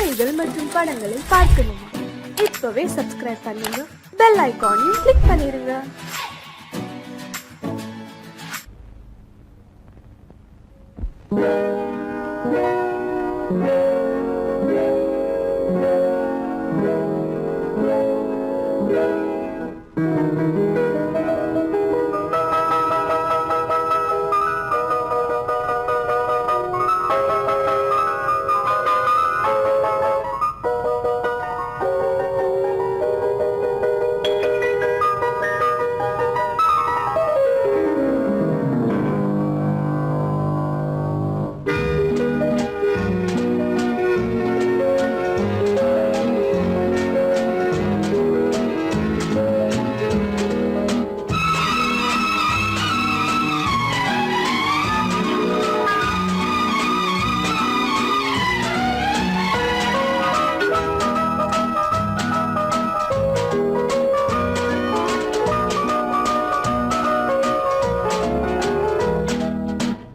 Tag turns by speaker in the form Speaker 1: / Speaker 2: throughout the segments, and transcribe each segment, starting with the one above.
Speaker 1: செய்திகள் மற்றும் படங்களை பார்க்கணுமா? இப்பவே சப்ஸ்கிரைப் பண்ணுங்க, பெல் ஐகானையும் கிளிக் பண்ணிருங்க.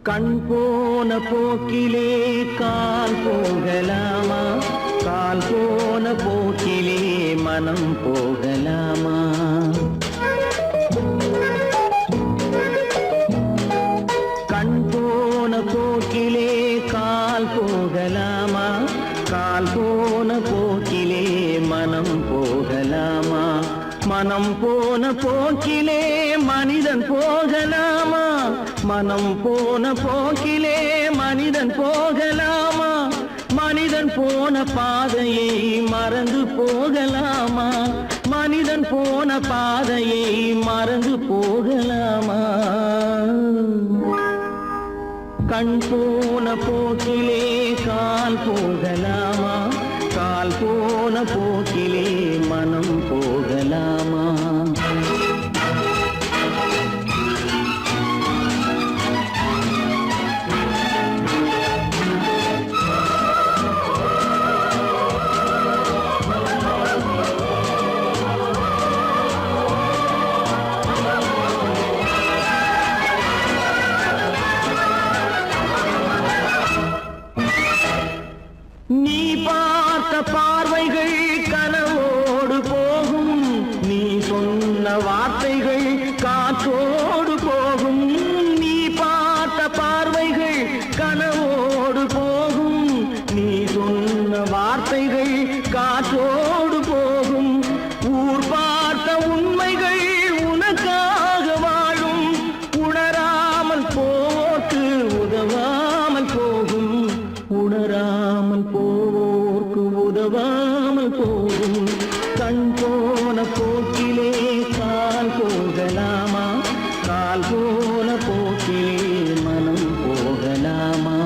Speaker 2: கண் போன போக்கிலே கால் போகலாமா? கால் போன போக்கிலே மனம் போகலாமா? கண் போன போக்கிலே கால் போகலாமா? கால் போன போக்கிலே மனம் போகலாமா? மனம் போன போக்கிலே மனிதன் போகலாமா? மனம் போன போக்கிலே மனிதன் போகலாமா? மனிதன் போன பாதையை மறந்து போகலாமா? மனிதன் போன பாதையை மறந்து போகலாமா? கண் போன போக்கிலே கால் போகலாமா? கால் போன போக்கிலே மனம் போகலாமா? நீ பார்த்த பார்வைகள் கனவோடு போகும், நீ சொன்ன வார்த்தைகள் காற்றோடு போகும். நீ பார்த்த பார்வைகள் கனவோடு போகும், நீ சொன்ன வார்த்தைகள் காற்றோடு போகும். ஊர் பார்த்த உண்மைகள் உனக்காக வாழும், உணராமல் போக்கு உதவாமல் போகும். உணராமல் போவோர்க்கு உதவாமல் போகும். கண் போன போக்கிலே கால் போகலாமா? கால் போன போக்கிலே மனம் போகலாமா?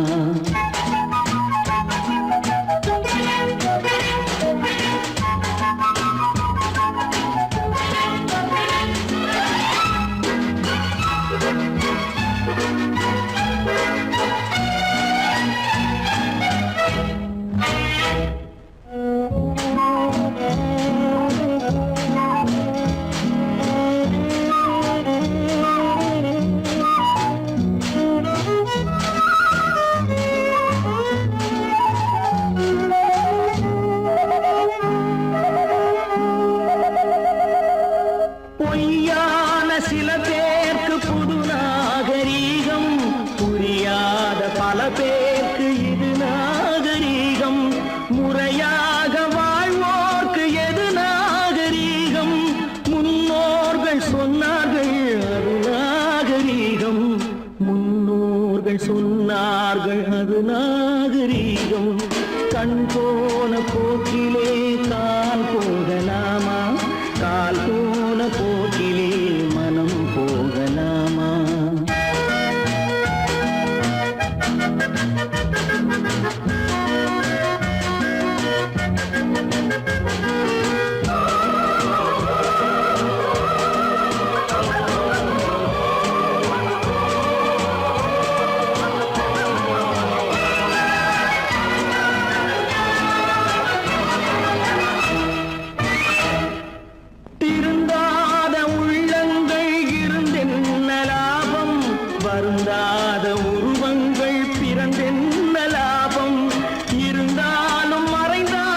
Speaker 2: பொய்யான சில பேருக்கு புது நாகரீகம், புரியாத பல பேருக்கு இது நாகரீகம். முறையாக வாழ்வோர்க்கு எது நாகரீகம்? முன்னோர்கள் சொன்னார்கள் அது நாகரீகம். முன்னோர்கள் சொன்னார்கள் அது நாகரீகம். கண் போன போக்கிலே கால் போகலாமா? கால் போன போக்கிலே மனம் போகலாமா? வருந்தாத உருவங்கள் பிறந்தென்ன லாபம்? இருந்தாலும் மறைந்தாலும்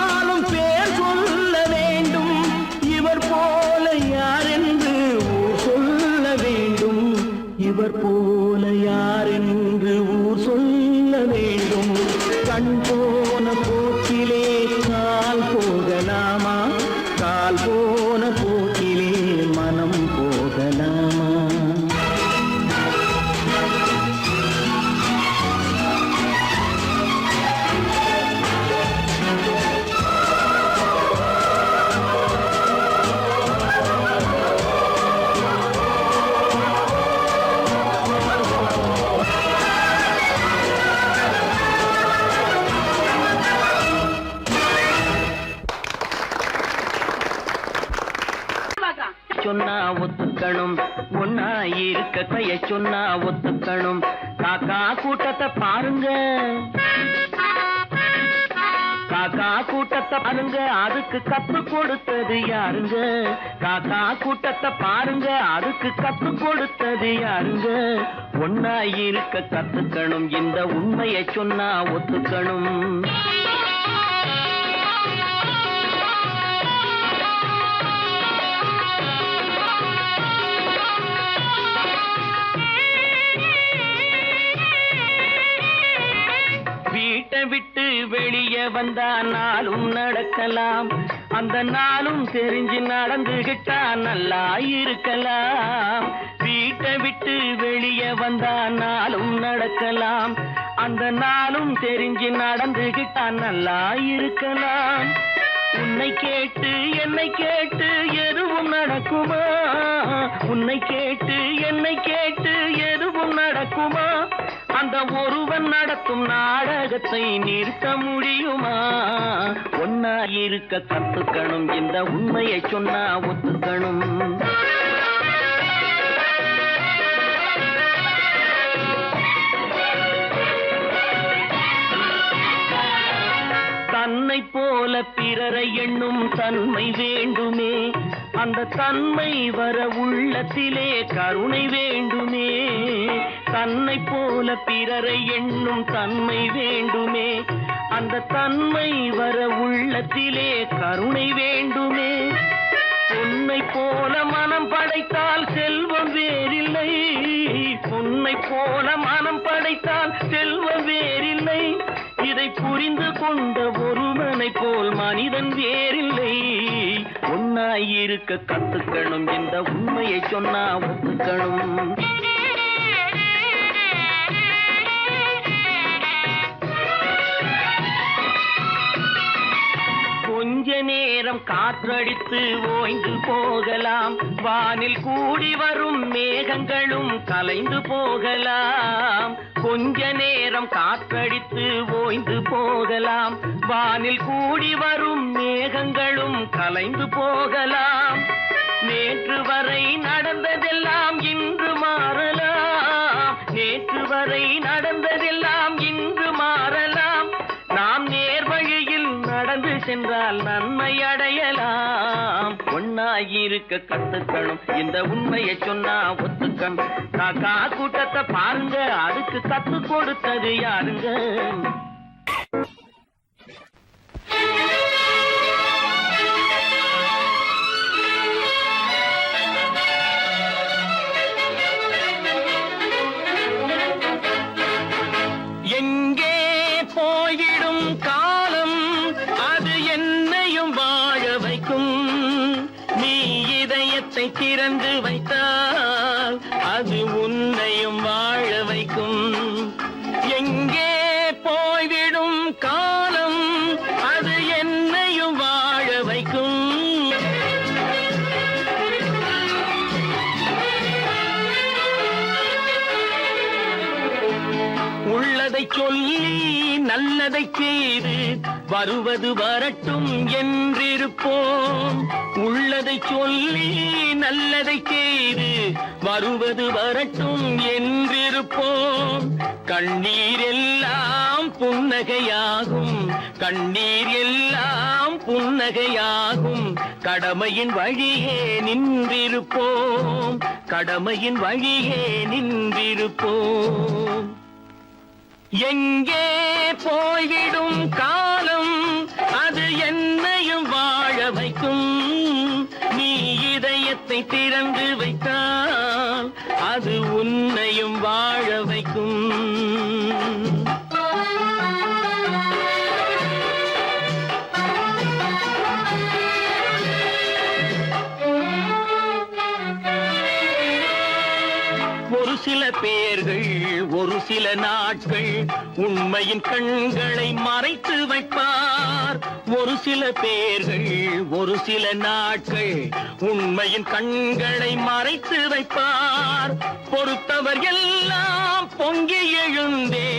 Speaker 2: சொன்னா ஒத்துக்கணும், ஒன்னா இருக்க கைய சொன்னா ஒத்துக்கணும். காக்கா கூட்டத்தை பாருங்க, காக்கா கூட்டத்தை பாருங்க, அதுக்கு கத்து கொடுத்தது யாருங்க? காக்கா கூட்டத்தை பாருங்க, அதுக்கு கத்து கொடுத்தது யாருங்க? ஒன்னா இருக்க கத்துக்கணும், இந்த உண்மையை சொன்னா ஒத்துக்கணும். வீட்டை விட்டு வெளியே வந்தா நாளும் நடக்கலாம், அந்த நாளும் தெரிஞ்சு நடந்துகிட்டா நல்லா இருக்கலாம். வீட்டை விட்டு வெளியே வந்தா நாளும் நடக்கலாம், அந்த நாளும் தெரிஞ்சு நடந்துகிட்டா நல்லா இருக்கலாம். உன்னை கேட்டு என்னை கேட்டு எதுவும் நடக்குமா? உன்னை கேட்டு என்னை கேட்டு எதுவும் நடக்குமா? அந்த ஒருவன் நடத்தும் நாடகத்தை நிறுத்த முடியுமா? ஒன்னா இருக்க கத்துக்கணும், இந்த உண்மையை சொன்னா ஒத்துக்கணும். தன்னை போல பிறரை எண்ணும் தன்மை வேண்டுமே, அந்த தன்மை வர உள்ளத்திலே கருணை வேண்டுமே. தன்னை போல பிறரை எண்ணும் தன்மை வேண்டுமே, அந்த தன்மை வர உள்ளத்திலே கருணை வேண்டுமே. பொன்னை போல மனம் படைத்தால் செல்வம் வேறில்லை, பொன்னை போல மனம் படைத்தால் செல்வம் வேறில்லை. இதை புரிந்து கொண்ட ஒருவனை போல் மனிதன் வேறில்லை. ஒன்னாயிருக்க கத்துக்கணும், இந்த உண்மையை சொன்னா ஒத்துக்கணும். கொஞ்ச நேரம் காற்றடித்து ஓய்ந்து போகலாம், வானில் கூடி வரும் மேகங்களும் கலைந்து போகலாம். கொஞ்ச நேரம் காற்றடித்து ஓய்ந்து போகலாம், வானில் கூடி வரும் மேகங்களும் கலைந்து போகலாம். நேற்று வரை நடந்ததெல்லாம் இன்று மாறலாம், நேற்று வரை நடந்ததெல்லாம் இன்று மாறலாம். நாம் நேர்வழியில் நடந்து சென்றால் நன்மை அடையலாம். ஒன்னாயிருக்க கத்துக்கணும், இந்த உண்மையை சொன்னா ஒத்துக்கணும். காக்கா கூட்டத்தை பாருங்க, அதுக்கு கத்து கொடுத்தது யாருங்க? எங்கே போயிடும் காலம், அது என்னையும் வாழ வைக்கும். நீ இதயத்தை திறந்து வைத்தால் அது உன்னையும் வாழ வைக்கும். எங்கே போய்விடும் காலம், அது என்னையும் வாழ வைக்கும். உள்ளதை சொல்லி நல்லதை செய்து வருவது வரட்டும் என்றிருப்போம். உள்ளதை சொல்லி நல்லதை செய்து வருவது வரட்டும் என்றிருப்போம். கண்ணீர் எல்லாம் புன்னகையாகும், கண்ணீர் எல்லாம் புன்னகையாகும். கடமையின் வழியே நின்றிருப்போம், கடமையின் வழியே நின்றிருப்போம். எங்கே போய்விடும் காலம், அது என்னையும் வாழ வைக்கும். நீ இதயத்தை திறந்து வைத்தால் அது உன்னையும் வாழ வைக்கும். ஒரு சில பேர்கள் ஒரு சில நாட்கள் உண்மையின் கண்களை மறைத்து வைப்பார். ஒரு சில பேர்கள் ஒரு சில நாட்கள் உண்மையின் கண்களை மறைத்து வைப்பார். பொறுத்தவர் எல்லாம் பொங்கி எழுந்தே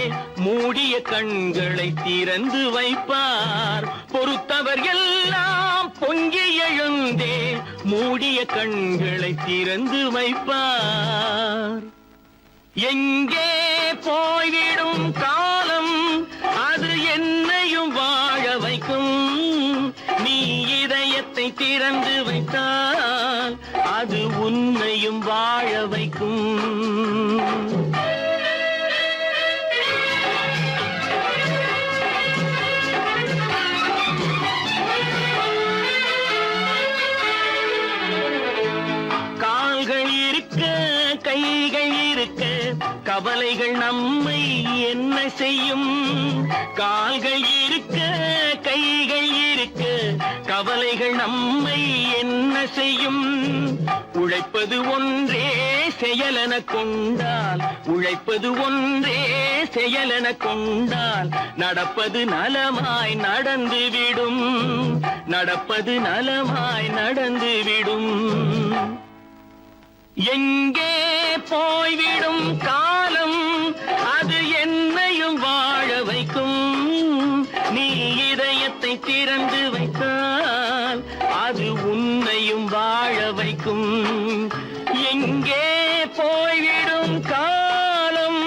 Speaker 2: மூடிய கண்களை திறந்து வைப்பார். பொறுத்தவர் எல்லாம் பொங்கி எழுந்தே மூடிய கண்களை திறந்து வைப்பார். எங்கே போய்விடும் காலம் அது என்னையும் வாழ வைக்கும். நீ இதயத்தை திறந்து வைத்தால் அது உன்னையும் வாழ வைக்கும். கால்கள் இருக்க கைகள் இருக்க கவலைகள் நம்மை என்ன செய்யும். கால்கள் இருக்க கைகள் இருக்க கவலைகள் நம்மை என்ன செய்யும். உழைப்பது ஒன்றே செயலென கொண்டால், உழைப்பது ஒன்றே செயலென கொண்டால் நடப்பது நலமாய் நடந்துவிடும். நடப்பது நலமாய் நடந்துவிடும். எங்கே போய்விடும் காலம் அது என்னையும் வாழ வைக்கும். நீ இதயத்தை திறந்து வைத்தால் அது உன்னையும் வாழ வைக்கும். எங்கே போய்விடும் காலம்.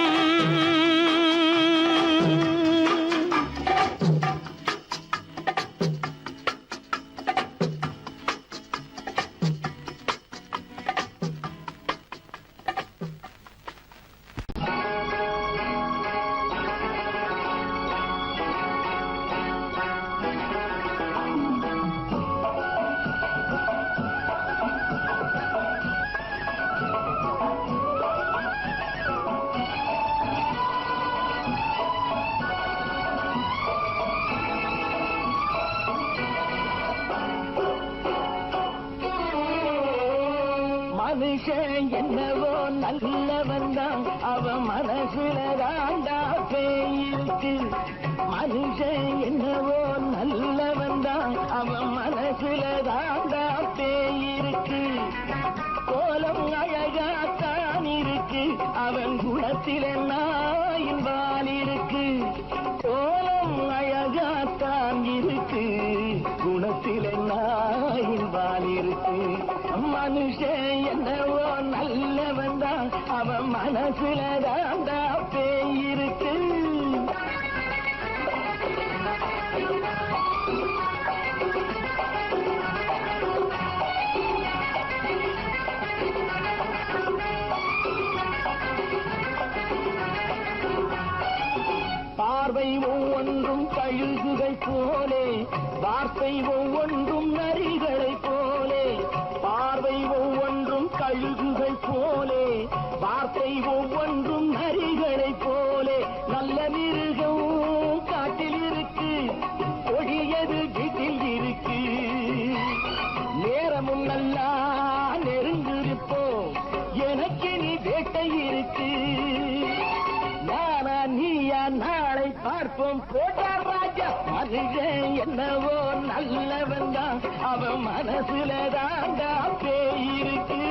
Speaker 2: மனுஷன் என்னவோ நல்லவன் தான், அவன் மனசுல தாண்டா பேயிருக்கு. மனுஷன் என்னவோ நல்லவன் தான், அவன் மனசுல தாண்டா பேயிருக்கு. கோலம் அழகாத்தான் இருக்கு, அவன் குணத்தில நாயின் வால் இருக்கு. கோலம் அழகாத்தான் இருக்கு, குணத்தில நாயின் வால் இருக்கு. மனுஷன் என்னவோ நல்லவன் தான், அவன் மனசுல தாண்டா பேயிருக்கு. பார்வை ஒவ்வொன்றும் கழுகுகள் போலே, வார்த்தை ஒவ்வொன்றும் நரிகளை போலே. பார்வை ஒவ்வொன்றும் கழுகுகள் போலே, வார்த்தை ஒவ்வொன்றும் நரிகளை போலே. நல்ல மிருகம் காட்டில் இருக்கு, கொடியது வீட்டில் இருக்கு. நேரமும் நல்லா நெருங்கிருப்போம், எனக்கு நீ வேட்டை இருக்கு. நானா நீயா நாளை பார்ப்போம் போட்டார் ராஜா. மனுஷன் என்னவோ நல்லவன் தான், அவன் மனசுல தாண்டா பேயிருக்கு.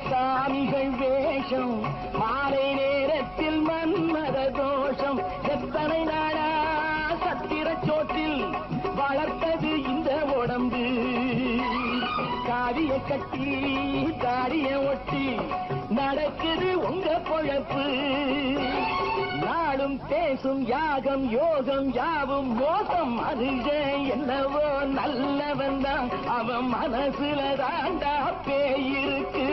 Speaker 2: சாமிகள் வேஷம், மாலை நேரத்தில் மன்மத தோஷம். எத்தனை நாளா சத்திர சோற்றில் வளர்த்தது இந்த உடம்பு. காவிய கட்டி தாடிய ஒட்டி நடக்குது உங்க பொழப்பு. நாடும் பேசும் யாகம் யோகம் யாவும் மோசம். மனுஷன் என்னவோ நல்லவன் தான், அவன் மனசுல தாண்டா பேயிருக்கு.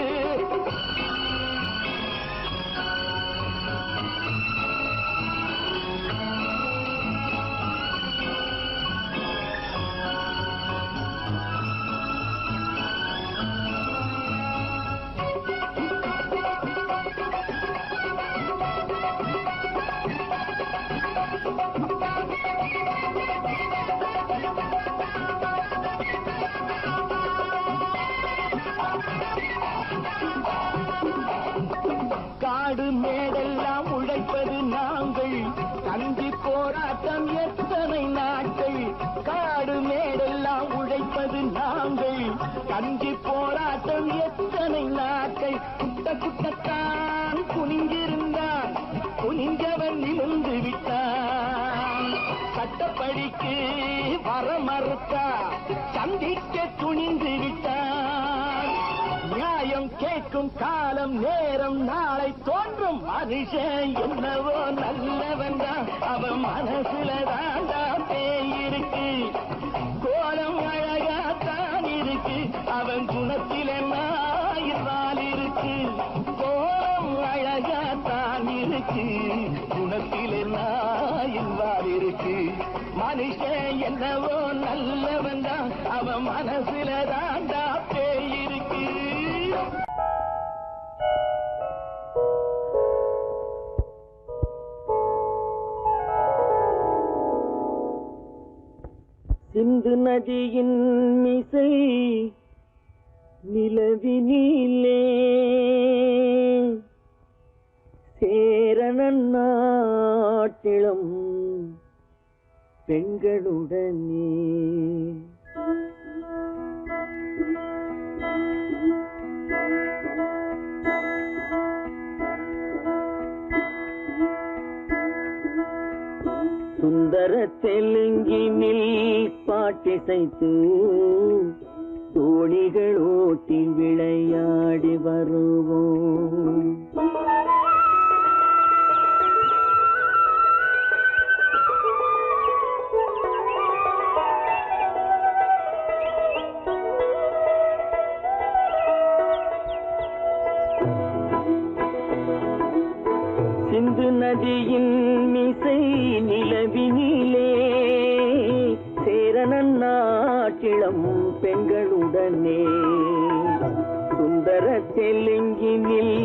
Speaker 2: காடு மேடெல்லாம் உழைப்பது நாங்கள், கஞ்சி போராட்டம் எத்தனை நாட்கள். காடு மேடெல்லாம் உழைப்பது நாங்கள், கஞ்சி போராட்டம் எத்தனை நாட்கள். குட்ட குட்டத்தான் குனிஞ்சிருந்தான், குனிஞ்சவன் நிமிர்ந்து விட்டான். சட்டப்படிக்கு வர மறுத்தா, சந்திக்க துணிந்து விட்டான். நியாயம் கேட்கும் காலம் நேரம் நாளை தோன்றும். மனுஷன் என்னவோ நல்லவன் தான், அவன் மனசுல தாண்டா பேய் இருக்கு. கோலம் அழகாத்தான் இருக்கு, அவன் குணத்தில நாயிரால் இருக்கு. கோலம் அழகாத்தான் இருக்கு, குணத்தில நாயிரால் இருக்கு. மனுஷன் என்னவோ நல்லவன் தான், அவன் மனசுல தாண்டா பேய் இருக்கு. சிந்து நதியின் மிசை நிலவினிலே சேரணன் நாட்டிளம் பெண்களுடனே. சுந்தர தெலுங்கினில் பாட்டிசைத்து தோணிகள் ஓட்டி விளையாடி வருவோம். சிந்து நதியின் மிசை நிலவினிலே சேரணன் நாட்டிளம் பெண்களுடனே. சுந்தர தெலுங்கினில்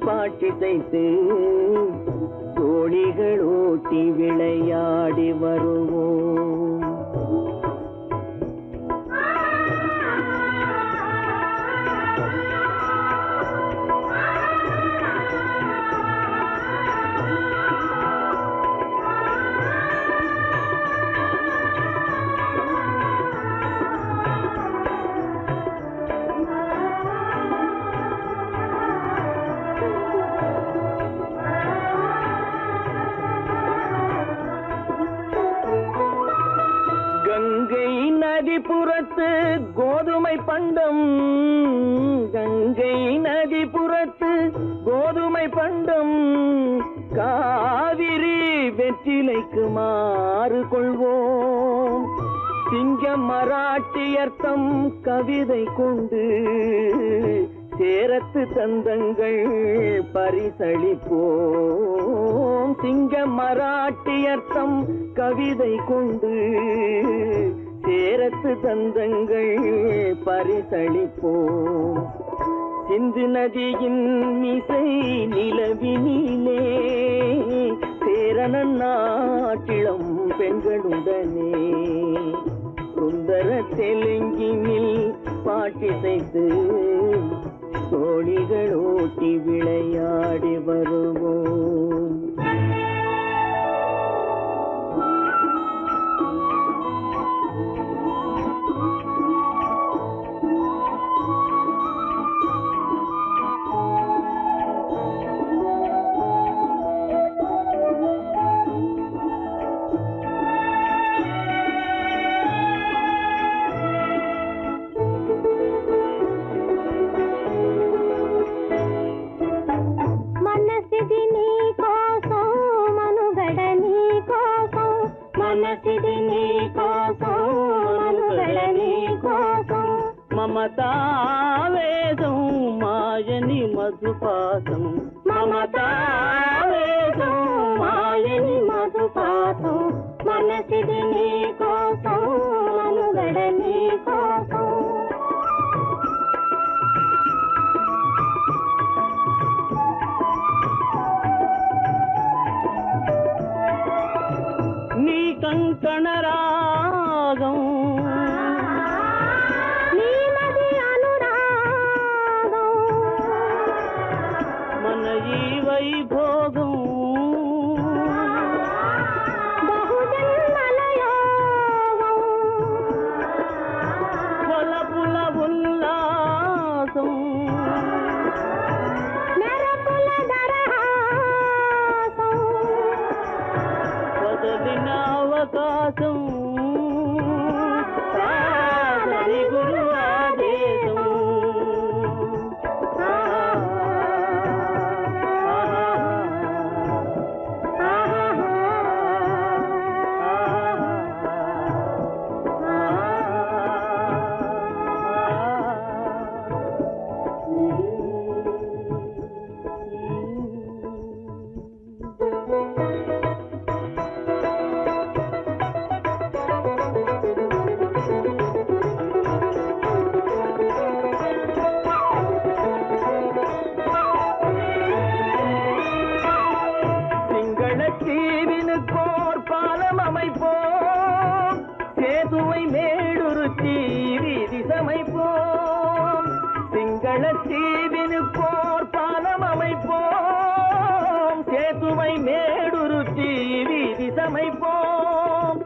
Speaker 2: பாட்டிசைத்து தோணிகள் ஓட்டி விளையாடி வருவோம். கங்கை நதிபுறத்து கோதுமை பண்டம், கங்கை நதிபுறத்து கோதுமை பண்டம், காவிரி வெற்றிலைக்கு மாறு கொள்வோம். சிங்கம் மராட்டியர்த்தம் கவிதை கொண்டு சேரத்து தந்தங்கள் பரிசளிப்போம். சிங்கம் மராட்டியர்த்தம் கவிதை கொண்டு சேரத்து தந்தங்கள் பரிசளிப்போம். சிந்து நதியின் மிசை நிலவினிலே சேரணன் நாட்டிளம் பெண்களுடனே. சுந்தர தெலுங்கினில் பாட்டிசைத்து தோணிகள் ஓட்டி விளையாடி வருவோம். మమతావేదం మాయని మధుపాతం, మమతావేదం మాయని మధుపాతం, మనసిది నీ కోసం మనుగడ నీ కోసం. నీ కంకణ రాగం వైభవం விசுவாசம் சரி குரு ஆதேசம் தீவினுக்கோர் பாலம் அமைப்போம் சேதுவை மேடுருத்தி வீதி சமைப்போம் சிங்கள தீவினுக்கோர் பாலம் அமைப்போம் சேதுவை மேடுருத்தி வீதி சமைப்போம்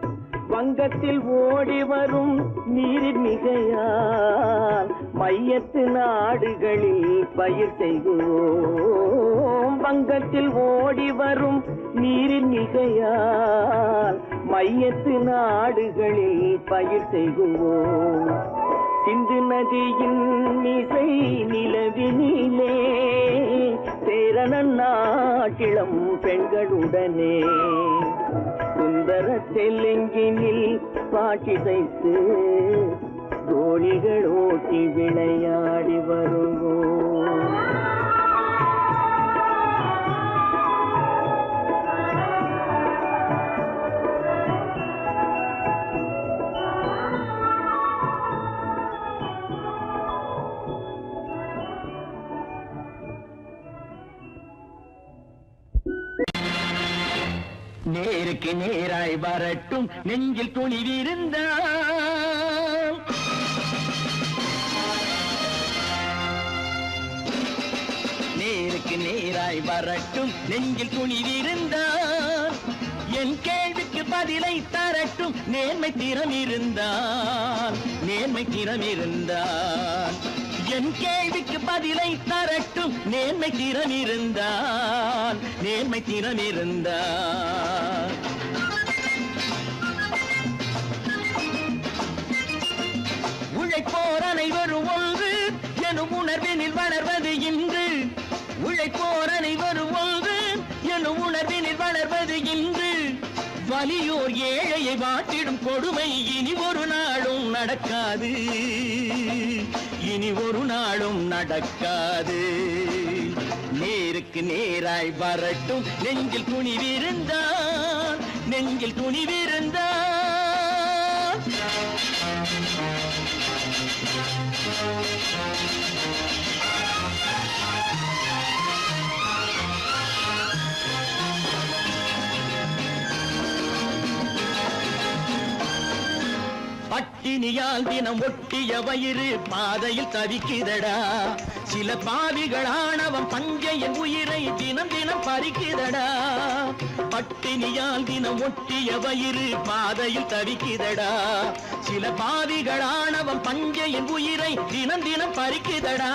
Speaker 2: வங்கத்தில் ஓடி வரும் நீரின் மிகையால் மையத்து நாடுகளில் பயிர் செய்வோம் வங்கத்தில் ஓடி வரும் நீரின் மிகையால் மையத்து நாடுகளில் பயிர் செய்வோம் சிந்து நதியின் மிசை நிலவினிலே சேரணன் நாட்டிளம் பெண்களுடனே சுந்தர தெலுங்கினில் பாட்டிசைத்து தோழிகள் ஓட்டி விளையாடி வருவோம் நேருக்கு நேராய் வரட்டும் நெஞ்சில் துணிவிருந்தால் நேருக்கு நேராய் வரட்டும் நெஞ்சில் துணிவிருந்தால் என் கேள்விக்கு பதிலை தரட்டும் நேர்மை திறம் இருந்தால் என் கேள்விக்கு பதிலை தரட்டும் நேர்மை திறம் இருந்தால் உழைப்போர் அனைவரும் ஒன்று எனும் உணர்வினில் வளர்வது இன்று உழைப்போர் அனைவரும் ஒன்று எனும் உணர்வினில் வளர்வது இன்று வலியோர் ஏழையை வாட்டிடும் கொடுமை இனி ஒரு நாளும் நடக்காது நேருக்கு நேராய் வரட்டும் நெஞ்சில் துணிவிருந்தால் பட்டினியால் தினம் ஒட்டிய வயிறு பாதையில் தவிக்குதடா சில பாவிகளானவன் பஞ்சையின் உயிரை தினம் தினம் பறிக்குதடா பட்டினியால் தினம் ஒட்டிய வயிறு பாதையில் தவிக்குதடா சில பாவிகளானவன் பஞ்சையின் உயிரை தினம் தினம் பறிக்குதடா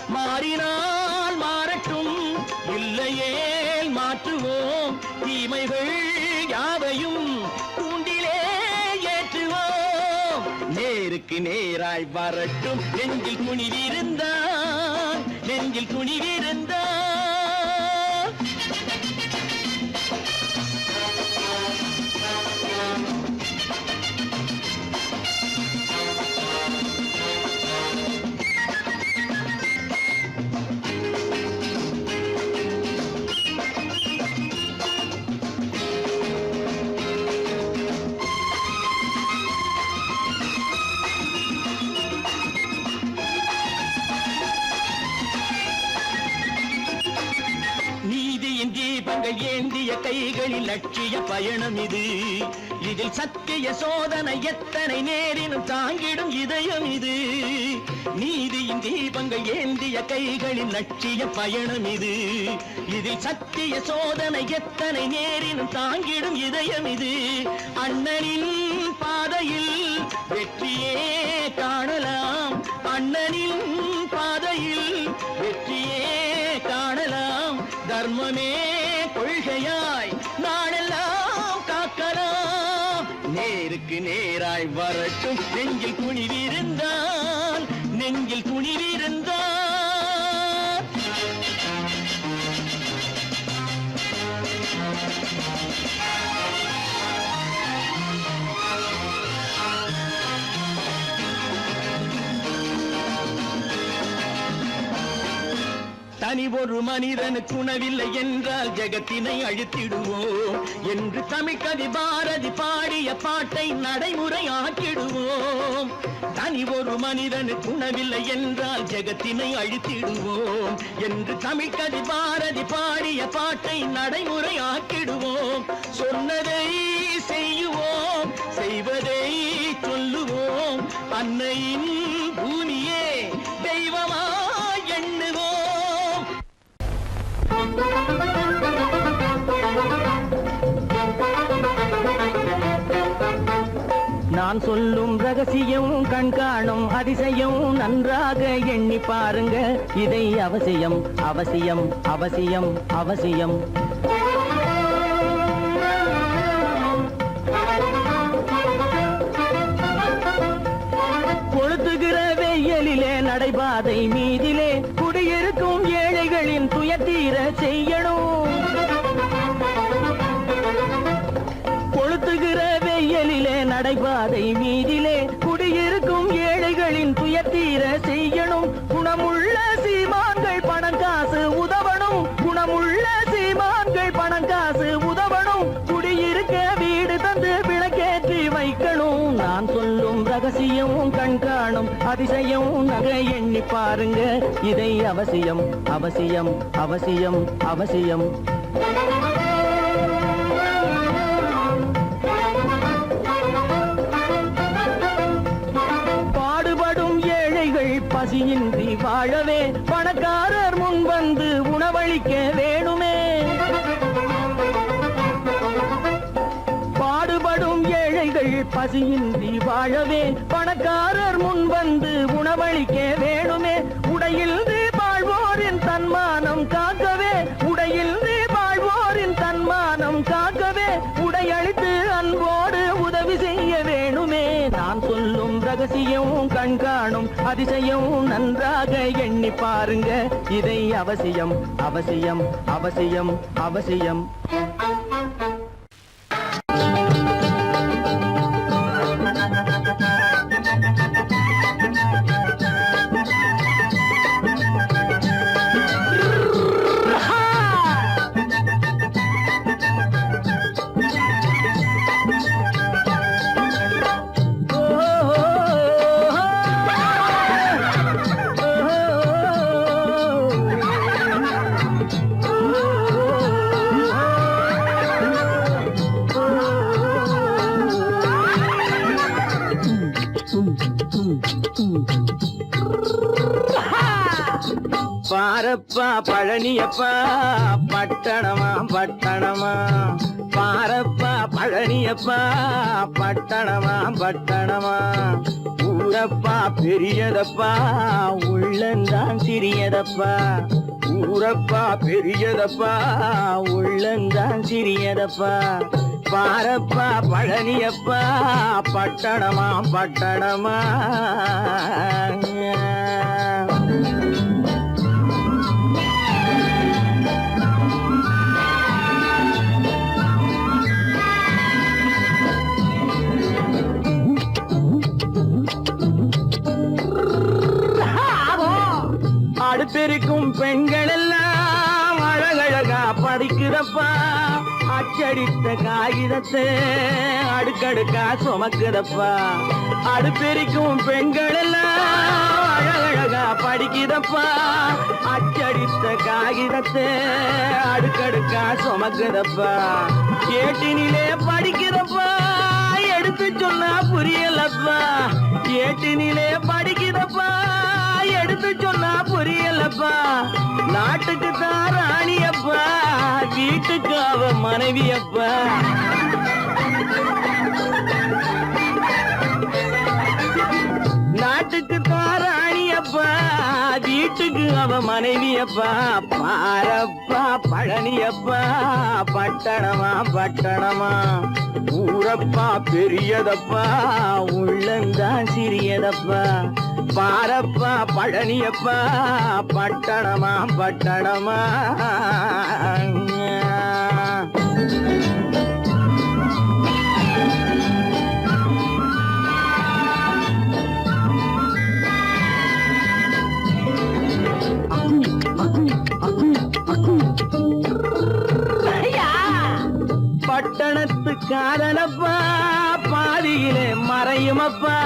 Speaker 2: மாறினால் மாறட்டும் இல்லையே மாற்றுவோம் தீமைகள் யாவையும் நேருக்கு நேராய் வரட்டும் நெஞ்சில் துணிவிருந்தால் தீபங்கள் ஏந்திய கைகளில் லட்சிய பயணம் இதில் சத்திய சோதனை எத்தனை நேரினும் தாங்கிடும் இதயம் இது நீதியின் தீபங்கள் ஏந்திய கைகளில் லட்சிய பயணம் இதில் சத்திய சோதனை எத்தனை நேரினும் தாங்கிடும் இதயம் இது அண்ணனின் பாதையில் வெற்றியே காணலாம் அண்ணனின் பாதையில் வெற்றியே காணலாம் தர்மமே கொள்கையாய் நாளெல்லாம் காக்கலாம் கண்ணுக்கு நேராய் வரட்டும் நெஞ்சில் துணிவிருந்தால் நெஞ்சில் துணிவிருந்தால் தனி ஒரு மனிதனுக்கு உணவில்லை என்றால் ஜெகத்தினை அழித்திடுவோம் என்று தமிழ்கவி பாரதி பாடிய பாட்டை நடைமுறையாக்கிடுவோம். தனி ஒரு மனிதனுக்கு உணவில்லை என்றால் ஜெகத்தினை அழித்திடுவோம் என்று தமிழ்கவி பாரதி பாடிய பாட்டை நடைமுறையாக்கிடுவோம். சொன்னதை செய்யுவோம், செய்வதை சொல்லுவோம், அன்னையின் பூமியே தெய்வமா எண்ணுவோம். நான் சொல்லும் ரகசியம் கண்காணும் அதிசயம் நன்றாக எண்ணி பாருங்க. இதை அவசியம் அவசியம் அவசியம் அவசியம். கொளுத்துகிற வெயிலிலே நடைபாதை மீதிலே குடியிருக்கும் ஏழைகளின் துயத்தீர செய்யணும். கொளுத்துகிற வெயிலிலே நடைபாதை மீதிலே குடியிருக்கும் ஏழைகளின் துயத்தீர செய்யணும். குணமுள்ள சீமான்கள் பணம் காசு உதவணும். குணமுள்ள சீமான்கள் பணம் காசு உதவணும். குடியிருக்க வீடு தந்து விளக்கேற்றி வைக்கணும். நான் சொல்லும் ரகசியம் கண்காணும் அதிசயம் நகை எண்ணி பாருங்க. இதை அவசியம் அவசியம் அவசியம் அவசியம். பாடுபடும் ஏழைகள் பசியின்றி வாழவே பணக்காரர் முன் வந்து உணவளிக்க வேணுமே. பாடுபடும் ஏழைகள் பசியின்றி வாழவே பணக்காரர் முன் வந்து உணவளிக்க வேணுமே. உடையில் வாழ்வோரின் தன்மானம் காக்கவே, உடையில் வாழ்வோரின் தன்மானம் காக்கவே உடையளித்து அன்போடு உதவி செய்ய வேணுமே. நான் சொல்லும் ரகசியம் கண்காணும் அதிசயம் நன்றாக எண்ணி பாருங்க. இதை அவசியம் அவசியம் அவசியம் அவசியம். பாரப்பா பழனியப்பா பட்டணமா பட்டணமா. பாரப்பா பழனியப்பா பட்டணமா பட்டணமா. ஊரப்பா பெரியதப்பா உள்ளந்தான் சிறியதப்பா. ஊரப்பா பெரியதப்பா உள்ளந்தான் சிறியதப்பா. பாரப்பா பழனியப்பா பட்டணமா பட்டணமா. அடுத்திருக்கும் பெண்கள் எல்லாம் அழகழகா படிக்கிறப்பா. அச்சடித்த காகிதத்தை அடுக்கடுக்கா சுமக்குதப்பா. அடுத்திருக்கும் பெண்கள் எல்லாம் அழகழகா படிக்கிறப்பா. அச்சடித்த காகிதத்தை அடுக்கடுக்கா சுமக்குதப்பா. ஏட்டினிலே படிக்கிறப்பா எடுத்து சொன்னா புரியலப்பா. ஏட்டினிலே படிக்கிறப்பா எடுத்து சொன்னா புரியலப்பா. நாட்டுக்கு தான் ராணியப்பா வீட்டுக்கு அவ மனைவியப்பா. நாட்டுக்கு தான் ராணியப்பா வீட்டுக்கு அவ மனைவியப்பா பாரப்பா பழனியப்பா பட்டணமா பட்டணமா ஊரப்பா பெரியதப்பா உள்ளந்தான் சிறியதப்பா பாரப்பா பழனியப்பா பட்டணமா பட்டணமா பட்டணத்து காதலப்பா பாதியிலே மறையுமப்பா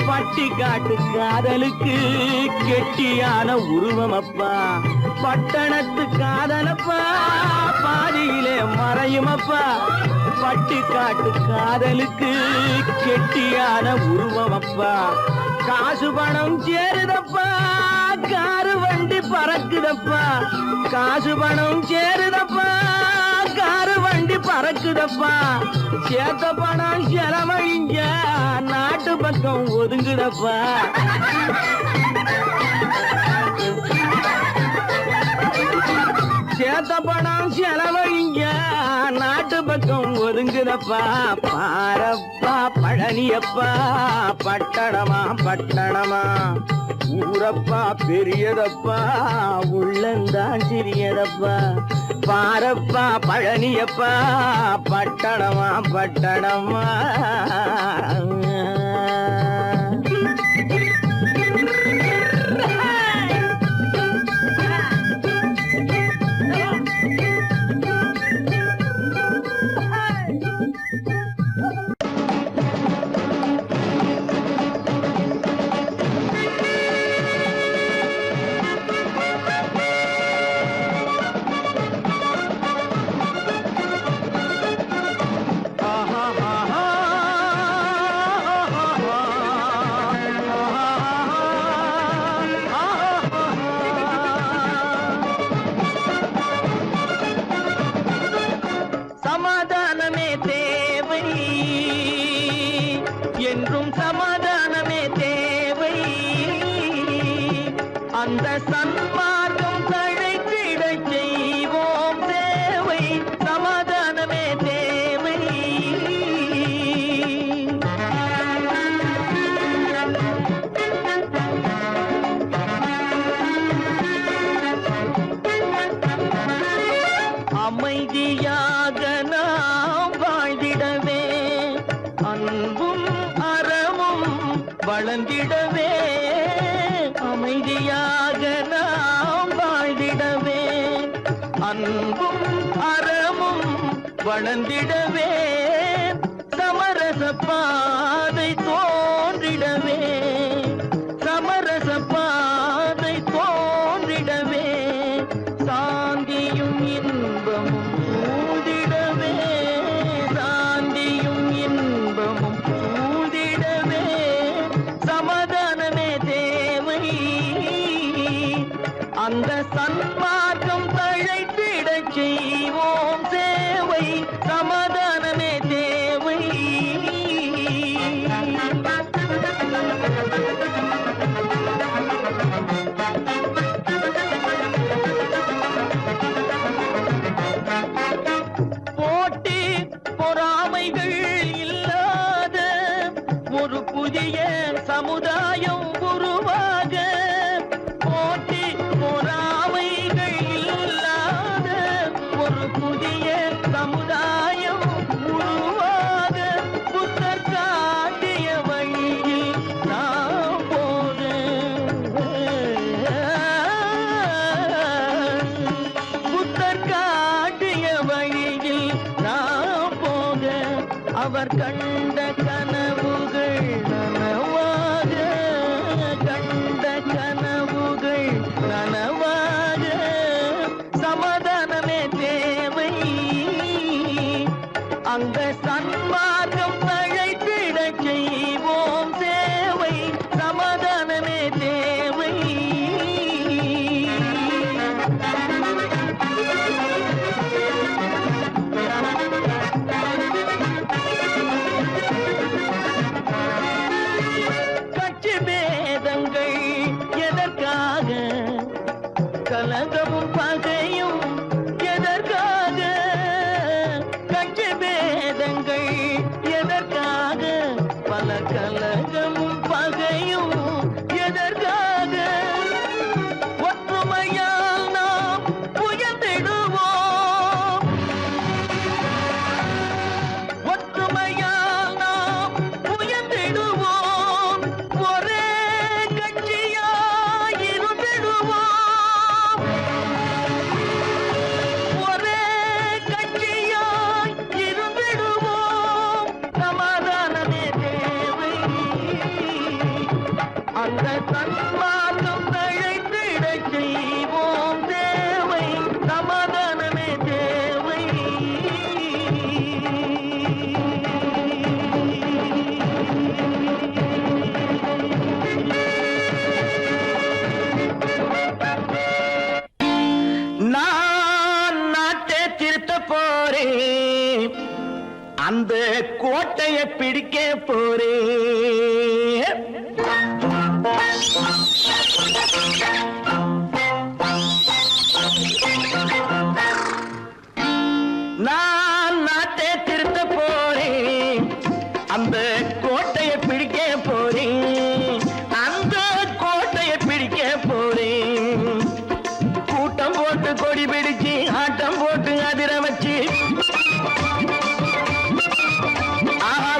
Speaker 2: பட்டி காட்டு காதலுக்கு கெட்டியான உருவமப்பா பட்டணத்து காதலப்பா பாதியிலே மறையுமப்பா பட்டி காட்டு காதலுக்கு கெட்டியான உருவமப்பா காசு பணம் சேருதப்பா காரு வண்டி பறக்குதப்பா காசு பணம் சேருதப்பா காரு வண்டி பறக்குதப்பா சேத்த பணம் செலவழிஞ்ச நாட்டு பக்கம் ஒதுங்குதப்பா சேத்த பணம் செலவழிஞ்ச நாட்டு பக்கம் ஒதுங்குதப்பா பாரப்பா பழனியப்பா பட்டணமா பட்டணமா ஊரப்பா பெரியதப்பா உள்ளந்தான் சிறியதப்பா பாரப்பா பழனியப்பா பட்டணமா பட்டணமா என்றும் சமாதானமே தேவை அந்த சன்மார்க்கம் தழைத்திடச் செய்வோம் சேவை சமாதானமே தேவை அமைதியாக நாம் வாழ்ந்திடவே அன்பும் அறமும் வளர்ந்திடவே அமைதியாக நாம் வாழ்ந்திடவே அன்பும் அறமும் வளர்ந்திடவே சமரச பாதை தோன்றிடவே சமரச பாதை தோன்றிடவே சாந்தியும் இன்பமும் சூழ்ந்திடவே சாந்தியும் இன்பமும் சூழ்ந்திடவே சமாதானமே தேவை அந்த சன்மார்க்கம் தழைத்திடச் செய்வோம் சேவை சமாதானமே தேவை போட்டி பொறாமைகள் இல்லாத ஒரு புதிய சமுதாயம் உருவாக போட்டி பொறாமைகள் இல்லாத ஒரு புதிய சமுதாயம் உருவாக புத்தர் காட்டிய வழியில் நாம் போக புத்தர் காட்டிய வழியில் நாம் போக அவர் கண்ட கனவுகள் நனவாக கண்ட கனவுகள் நனவாக சமாதானமே தேவை அந்த சன்மார்க்கம் தழைத்திடச் செய்வோம் சேவை சமாதானமே தேவை கட்சி பேதங்கள் எதற்காக
Speaker 3: போறேன், அந்த கோட்டையை பிடிக்க போறேன். நான் நாட்டை திருத்த போறேன், அந்த கோட்டையை பிடிக்க போறேன், அந்த கோட்டையை பிடிக்க போறேன். கூட்டம் போட்டு கொடி பிடிச்சு ஆட்டம் போட்டு அதிர வச்சு,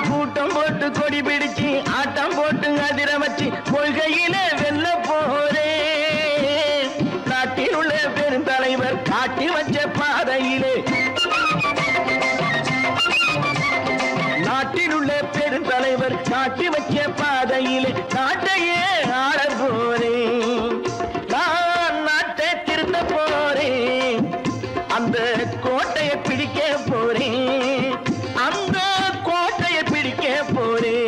Speaker 3: கூட்டம் போட்டு கொடி பிடிச்சு ஆட்டம் போட்டு அதிர வச்சு கொள்கையில வெல்ல போறேன். நாட்டில் உள்ள பெருந்தலைவர் காட்டி வச்ச பாதையிலே, நாட்டில் உள்ள பெருந்தலைவர் காட்டி வச்ச பாதையிலே நாட்டையே ஆள போறேன். நான் நாட்டை திருத்த போறேன், அந்த கோட்டையை பிடிக்க போறேன், அந்த கோட்டையை பிடிக்க போறேன்.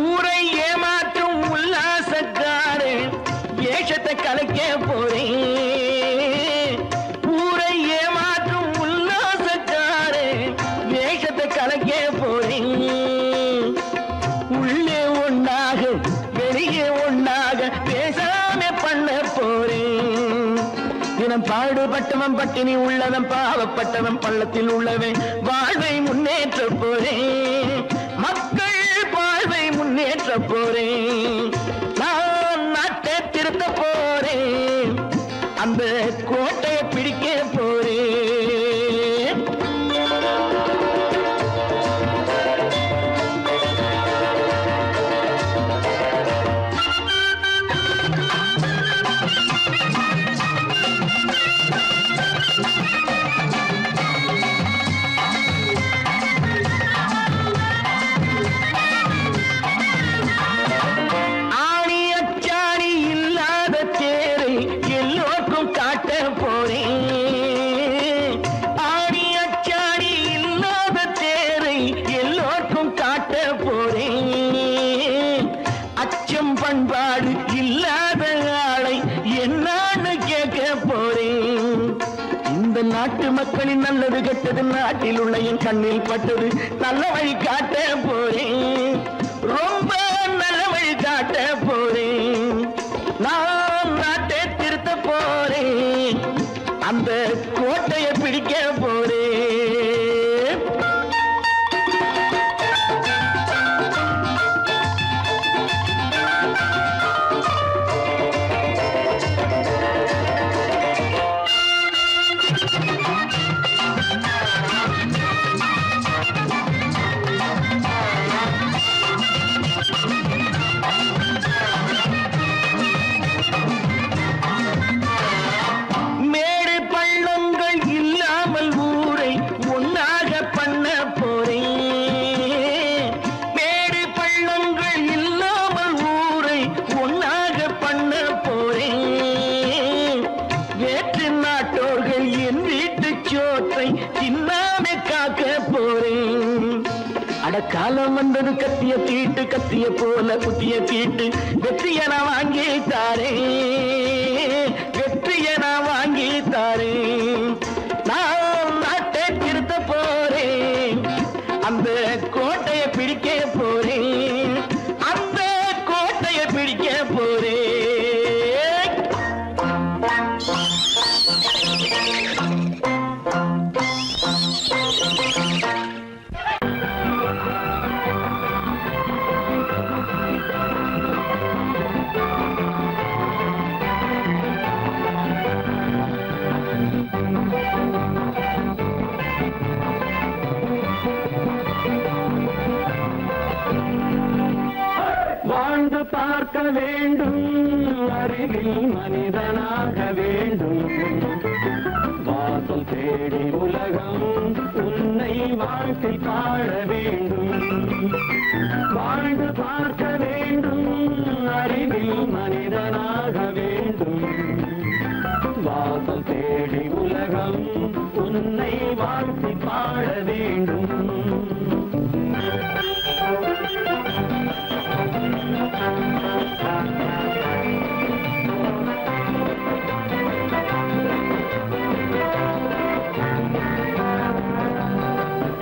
Speaker 3: ஊரை ஏமாற்றும் உல்லாசக்காரன் வேஷத்தை கலைக்க போறேன். ஊரை ஏமாற்றும் உல்லாசக்காரன் வேஷத்தை கலைக்க போறேன். உள்ளே ஒண்ணாக வெளியே ஒண்ணாக பேசாம பண்ண போறேன். தினம் பாடுபட்டவன் பட்டினி உள்ளவன் பாவப்பட்டவன் பள்ளத்தில் உள்ளவன் வாழ்வை முன்னேற்ற போறேன். மக்கள் வாழ்வை முன்னேற்ற போறேன். நான் நாட்டை திருத்த போறேன், அந்த கோட்டையை பிடிக்க போறேன். ஆணி அச்சாணி இல்லாத தேரை எல்லோருக்கும் காட்ட போறேன். ஆணி அச்சாணி இல்லாத தேரை எல்லோருக்கும் காட்ட போறேன். அச்சம் பண்பாடு இல்லாத ஆளை என்னான்னு கேட்க போறேன். இந்த நாட்டு மக்களின் நல்லது கெட்டது நாட்டில் உள்ள என் கண்ணில் பட்டது நல்ல வழி காட்ட போறேன். ரொம்ப நல்ல வழி காட்ட போறேன். நான் நாட்டை திருத்த போறேன், அந்த கோட்டையை பிடிக்க போறேன். மேடு பள்ளங்கள் இல்லாமல் ஊரை ஒன்னாக பண்ண போறேன். மேடு பள்ளங்கள் இல்லாமல் ஊரை ஒன்னாக பண்ண போறேன். வேற்று நாட்டோர்கள் என் வீட்டு சோற்றை தின்னாம காக்க போறேன். அடக்காலம் வந்தது கத்திய தீட்டு, கத்திய போல குத்திய தீட்டு வெற்றியை நான் வாங்கி தாரேன், வெற்றியை நான் வாங்கி தாரேன். நான் நாட்டை திருத்த போறேன், அந்த கோட்டையை பிடிக்க போறேன், அந்த கோட்டையை பிடிக்க போறேன். வாழ்ந்து பார்க்க வேண்டும், அறிவில் மனிதனாக வேண்டும். வாசல் தேடி உலகம் உன்னை வாழ்க்கை பாட வேண்டும். வாழ்ந்து பார்க்க வேண்டும், அறிவில் மனிதனாக வேண்டும். வாசல் தேடி உலகம் உன்னை வாழ்த்தி பாட வேண்டும்.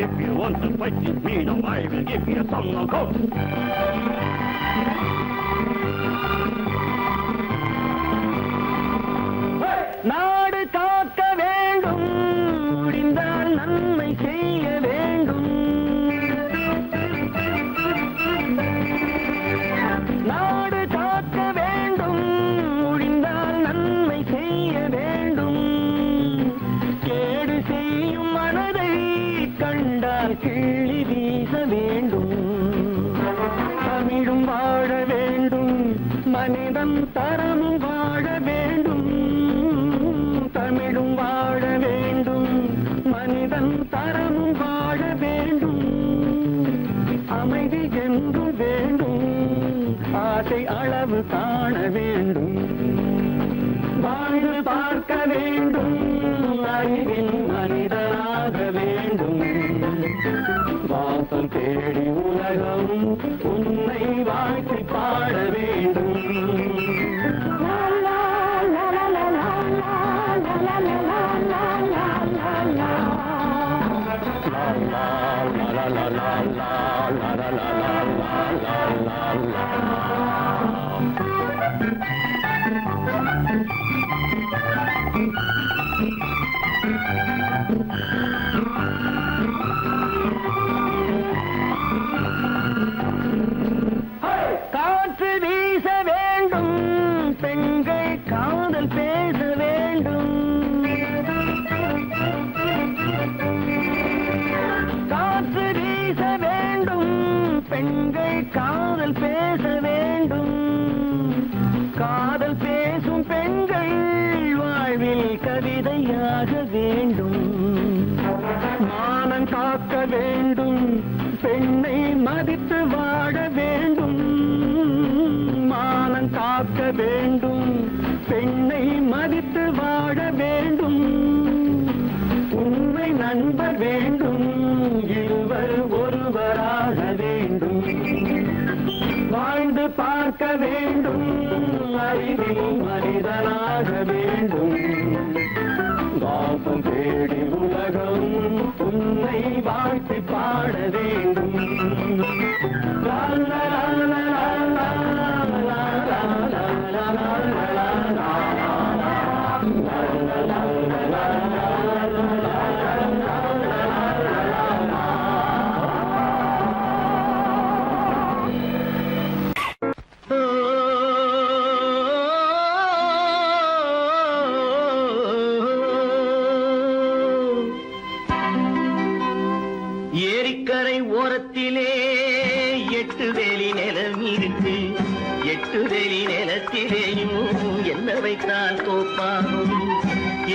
Speaker 3: If you want to fight with me, now I will give you a song of hope. நாடு காக்க வேண்டும், முடிந்தால் நன்மை செய்ய வேண்டும். நாடு காக்க வேண்டும், முடிந்தால் நன்மை செய்ய வேண்டும். கேடு செய்யும் மனதை கண்டால் கிள்ளி வீச வேண்டும். தமிழும் வாழ வேண்டும், மனிதன் தரமும் வாழ வேண்டும். தமிழும் வாழ வேண்டும், மனிதன் தரமும் வாழ வேண்டும். அமைதி என்றும் வேண்டும், ஆசை அளவு காண வேண்டும். வாழ்ந்து பார்க்க வேண்டும், அறிவின் மனிதனாக வேண்டும். வாசம் தேடி உலகம் உன்னை வாழ்த்தி பாட வேண்டும். காற்று வீச வேண்டும், பெண்கள் காதல் பேச வேண்டும். காற்று வீச வேண்டும், பெண்கள் காதல் பேச வேண்டும். காதல் பேசும் பெண்கள் வாழ்வில் கவிதையாக வேண்டும். மானம் காக்க வேண்டும், பெண்ணை மதித்து வாழ வேண்டும். மானம் காக்க வேண்டும், பெண்ணை மதித்து வாழ வேண்டும். உண்மை நண்பர் வேண்டும், இருவர் ஒருவராக வேண்டும். வாழ்ந்து பார்க்க வேண்டும், அறிவில் மனிதனாக வேண்டும். வாசம் தேடி உலகம் உன்னை வாழ்த்தி பாட வேண்டும். லா லா லா லா லா லா லா லா லா லா. ஏரிக்கரை ஓரத்திலே 8 வேலி நிலம் இருக்கு. 8 வேலி நிலத்திலேயும் என்ன வைத்தால் தோப்பாகும்.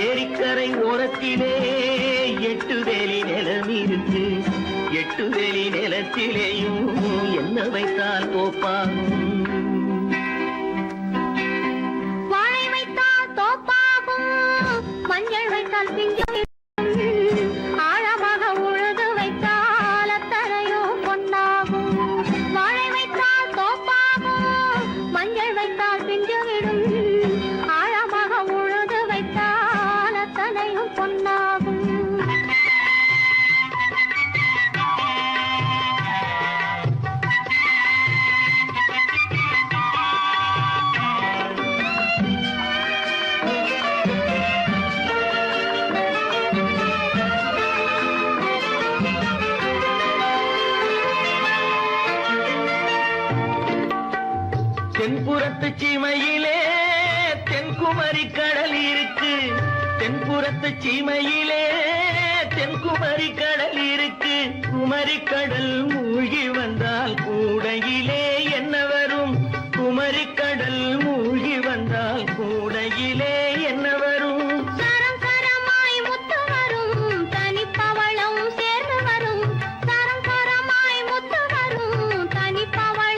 Speaker 3: ஏரிக்கரை ஓரத்திலே 8 வேலி நிலம் இருக்கு. 8 வேலி நிலத்திலேயும் என்ன வைத்தால் தோப்பாகும்.
Speaker 4: வாழை வைத்தால் தோப்பாகும், மஞ்சள் வைத்தால் பிஞ்சு. ஆழமாக உழுது வைத்தால் அத்தனையோ பொன்னாகும். வாழை வைத்தால் தோப்பாகும், மஞ்சள் வைத்தால் பிஞ்சு விடும். ஆழமாக உழுது வைத்தால் அத்தனையும் பொன்னாகும்.
Speaker 3: தென்புறத்து சீமையிலே தென்குமரி கடல் இருக்கு. தென்புறத்து சீமையிலே தென்குமரி கடல் இருக்கு. குமரி கடல் மூழ்கி வந்தால் கூடையிலே என்ன வரும். குமரி கடல் மூழ்கி வந்தால் கூடையிலே என்ன வரும்.
Speaker 4: சரம் சரமாய் முத்து வரும், தனிப்பவளம் சேர்ந்து வரும். சரம் சரமாய் முத்து வரும், தனிப்பவளம்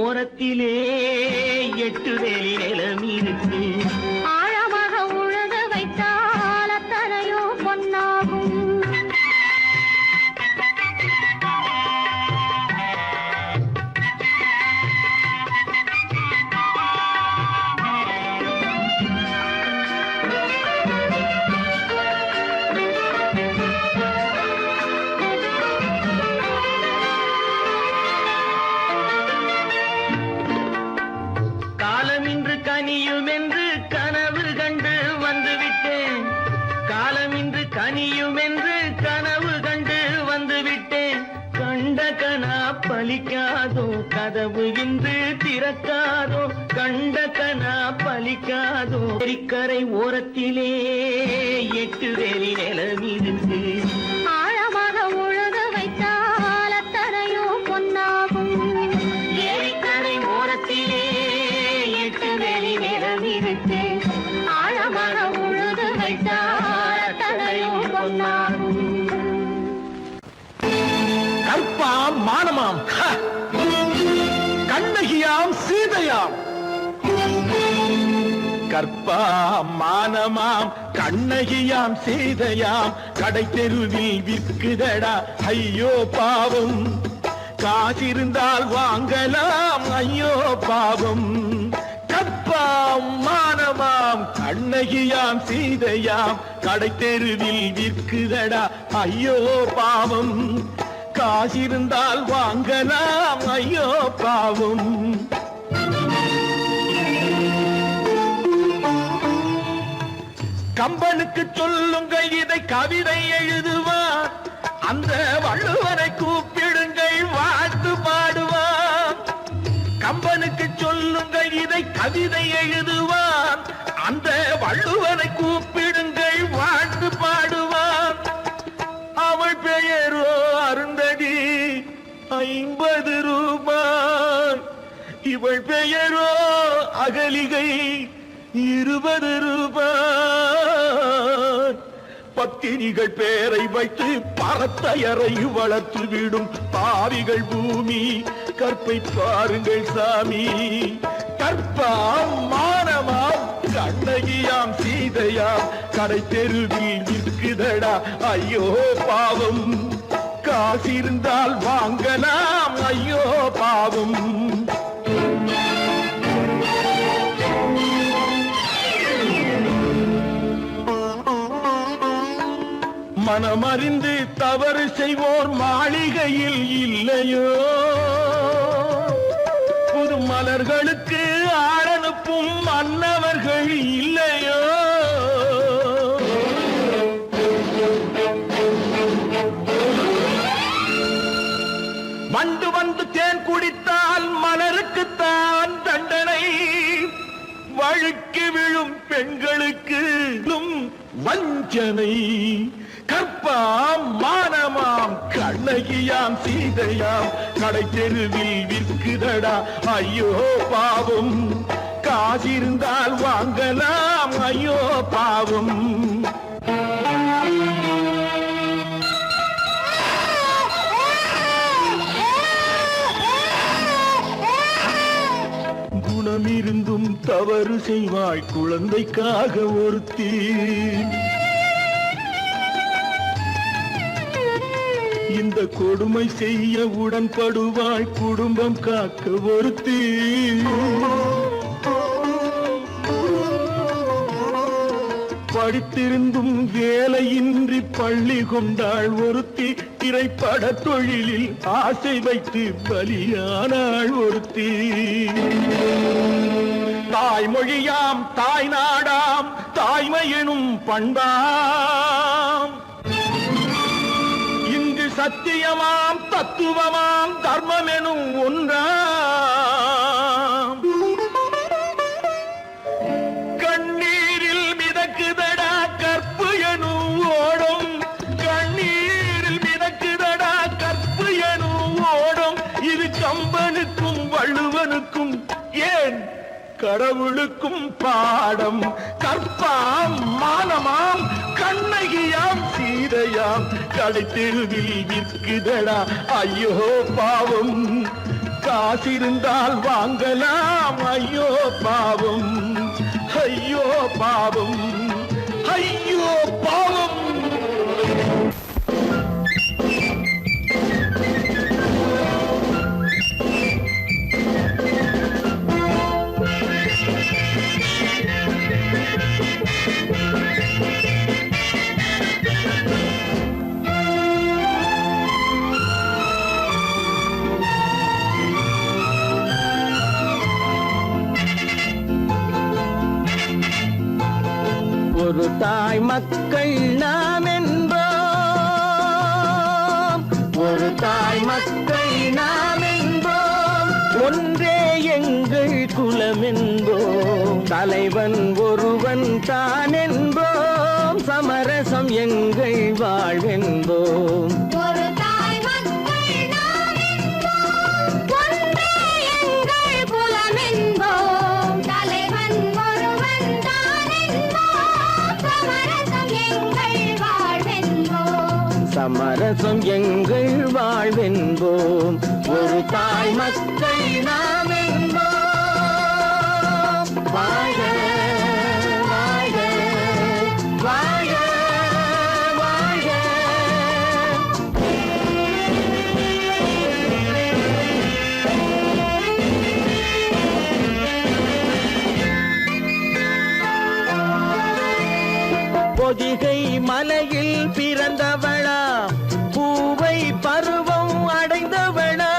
Speaker 3: ஓரத்திலே 8 வேலி நிலம் இருக்கு.
Speaker 4: ஆழமாக உழுது வைத்தால் அத்தனையோ பொன்னாகும்.
Speaker 3: காலமின்று கனியும் என்று கனவு கண்டு வந்துவிட்டேன். காலமின்று கனியும் என்று கனவு கண்டு வந்துவிட்டேன். கண்ட கனா பலிக்காதோ, கதவு இன்று திறக்காதோ. கண்ட கனா பலிக்காதோ. கரை ஓரத்திலே 8 வேலி நிலம் இருக்கு.
Speaker 4: ஆழமாக உழுது வைத்தால் அத்தனையோ பொன்னாகும்.
Speaker 3: ஏரிக்கரை ஓரத்திலே 8 வேலி நிலம் இருக்கு.
Speaker 4: ஆழமாக உழுது வைத்தால் அத்தனையோ பொன்னாகும்.
Speaker 5: கற்பாம் மானமாம், கண்ணகியாம் சீதையாம். கற்பாம் மானமாம், கண்ணகியாம் சீதையாம். கடை தெருவில் விற்குதடா ஐயோ பாவம். காசிருந்தால் வாங்கலாம் ஐயோ பாவம். கற்பாம் மானமாம், கண்ணகியாம் சீதையாம். கடை தெருவில் விற்குதடா ஐயோ பாவம். காசிருந்தால் வாங்கலாம் ஐயோ பாவம். கம்பனுக்கு சொல்லுங்கள் இதை கவிதை எழுதுவார். அந்த வள்ளுவரை கூப்பிடுங்கள் வாழ்த்து பாடுவார். கம்பனுக்கு சொல்லுங்கள் இதை கவிதை எழுதுவார். அந்த வள்ளுவரை கூப்பிடுங்கள் வாழ்த்து பாடுவார். அவள் பெயரோ அருந்ததி 50 ரூபாய். இவள் பெயரோ அகலிகை 20 ரூபாய். பத்தினிகள் பேரை வைத்து பரத்தையரை வளர்த்து விடும் பாவிகள் பூமி. கற்பை பாருங்கள் சாமி. கற்பாம் மானமாம், கண்ணகியாம் சீதையாம். கடை தெருவில் நிற்குதடா ஐயோ பாவம். காசிருந்தால் வாங்கலாம் ஐயோ பாவம். மனமறிந்து தவறு செய்வோர் மாளிகையில் இல்லையோ. புது மலர்களுக்கு ஆளனுப்பும் மன்னவர்கள் இல்லையோ. வண்டு வந்து தேன் குடித்தால் மலருக்குத்தான் தண்டனை. வழுக்கி விழும் பெண்களுக்கு வஞ்சனை. கற்பாம் மானமாம், கண்ணகியாம் சீதையாம். கடை தெருவில் விற்குதடா ஐயோ பாவம். காசிருந்தால் வாங்கலாம் ஐயோ பாவம். குணமிருந்தும் தவறு செய்வாய் குழந்தைக்காக ஒருத்தி. இந்த கொடுமை செய்ய உடன்படுவாய் குடும்பம் காக்க ஒருத்தி. படித்திருந்தும் வேலையின்றி பள்ளி கொண்டாள் ஒருத்தி. திரைப்பட தொழிலில் ஆசை வைத்து பலியானாள் ஒருத்தி. தாய்மொழியாம் தாய் நாடாம் தாய்மையெனும் பண்பாம். இங்கு சத்தியமாம் தத்துவமாம் தர்மம் எனும் ஒன்றாம். கண்ணீரில் மிதக்குதடா கற்பு எனும் ஓடும். கண்ணீரில் மிதக்குதடா கற்பு எனும் ஓடும். இது கம்பனுக்கும் வள்ளுவனுக்கும் ஏன் கடவுளுக்கும் பாடம். கற்பாம் மானமாம், கண்ணகியாம் சீதையாம். கடை தெருவில் விற்குதடா ஐயோ பாவம். காசிருந்தால் வாங்கலாம். ஐயோ பாவம், ஐயோ பாவம், ஐயோ பாவம்.
Speaker 3: ஒரு தாய் மக்கள் நாம் என்போம், ஒரு தாய் மக்கள் நாம் என்போம், ஒன்றே எங்கள் குலம் என்போம், தலைவன் ஒருவன் தான் என்போம், சமரசம் எங்கள் வாழ்வென்போம்.
Speaker 4: ஒரு தாய் மக்கள் நாம் என்போம், ஒன்றே எங்கள் குலம் என்போம், தலைவன் ஒருவன் தான் என்போம், சமரசம் எங்கள் வாழ்வென்போம்.
Speaker 3: சமரசம் எங்கள் வாழ்வென்போம். ஒரு தாய் மக்கள் நாம் என்போம். வாழ்க வாழ்க வாழ்க வாழ்க. பொதிகை மலையில் பிறந்தவளா, பூவை பருவம் அடைந்தவளா,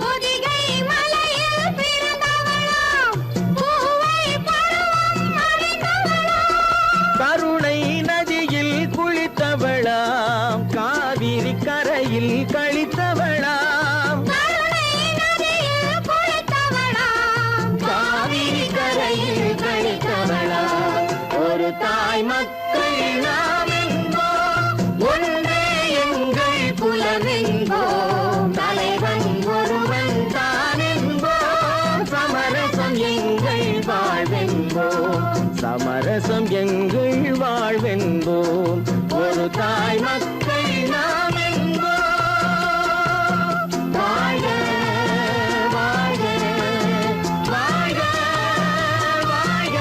Speaker 4: பொதிகை மலையில் பிறந்தவளாம், பூவை பருவம் அடைந்தவளாம்,
Speaker 3: கருணை நதியில் குளித்தவளாம், காவிரி கரையில் கழித்தவளாம்,
Speaker 4: கருணை நதியில் குளித்தவளாம்,
Speaker 3: காவிரி கரையில் கழித்தவளாம். ஒரு தாய் மக்கள் நாம் என்போம், ஒன்றே எங்கள் குலம் என்போம், தலைவன் ஒருவன் தான் என்போம், சமரசம் எங்கள் வாழ்வென்போம், சமரசம் எங்கள் வாழ்வென்போம். ஒரு தாய் மக்கள் நாம் என்போம். வாழ்க வாழ்க வாழ்க வாழ்க.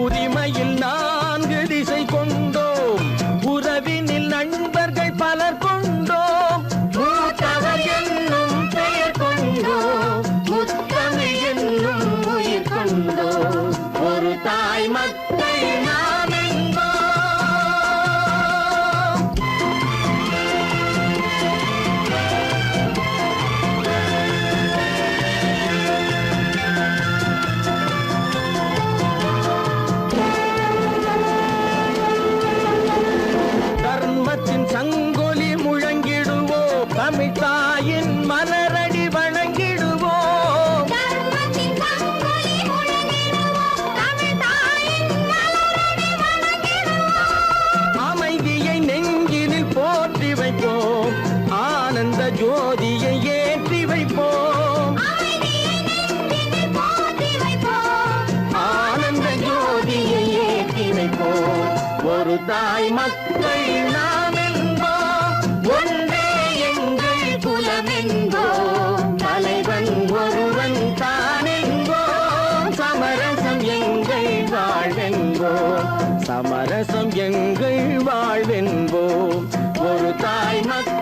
Speaker 3: உரிமையில் 4 திசை கொண்டோம், உறவினில் நண்பர்கள் பலர் கொண்டோம், மூத்தவர் என்னும் பெயர் கொண்டோம், முத்தமிழ் என்னும் உயிர் கொண்டோம். ஒரு தாய் மக்கள் நாம் என்போம். தர்மத்தின் சங்கொலி முழங்கிடுவோம், தமிழ் தாயின் மலரடி வணங்கிடுவோம்,
Speaker 4: தர்மத்தின் சங்கொலி முழங்கிடுவோம், தமிழ் தாயின் மலரடி வணங்கிடுவோம்,
Speaker 3: அமைதியை நெஞ்சினில் போற்றி வைப்போம், ஆனந்த ஜோதியை ஏற்றி வைப்போம்,
Speaker 4: அமைதியை நெஞ்சினில் போற்றி வைப்போம்,
Speaker 3: ஆனந்த ஜோதியை ஏற்றி வைப்போம். ஒரு தாய் மக்கள் நாம் என்போம், ஒன்றே எங்கள் குலம் என்போம், தலைவன் ஒருவன் தான் என்போம், சமரசம் எங்கள் வாழ்வென்போம், சமரசம் எங்கள் வாழ்வென்போம். ஒரு தாய் மக்கள்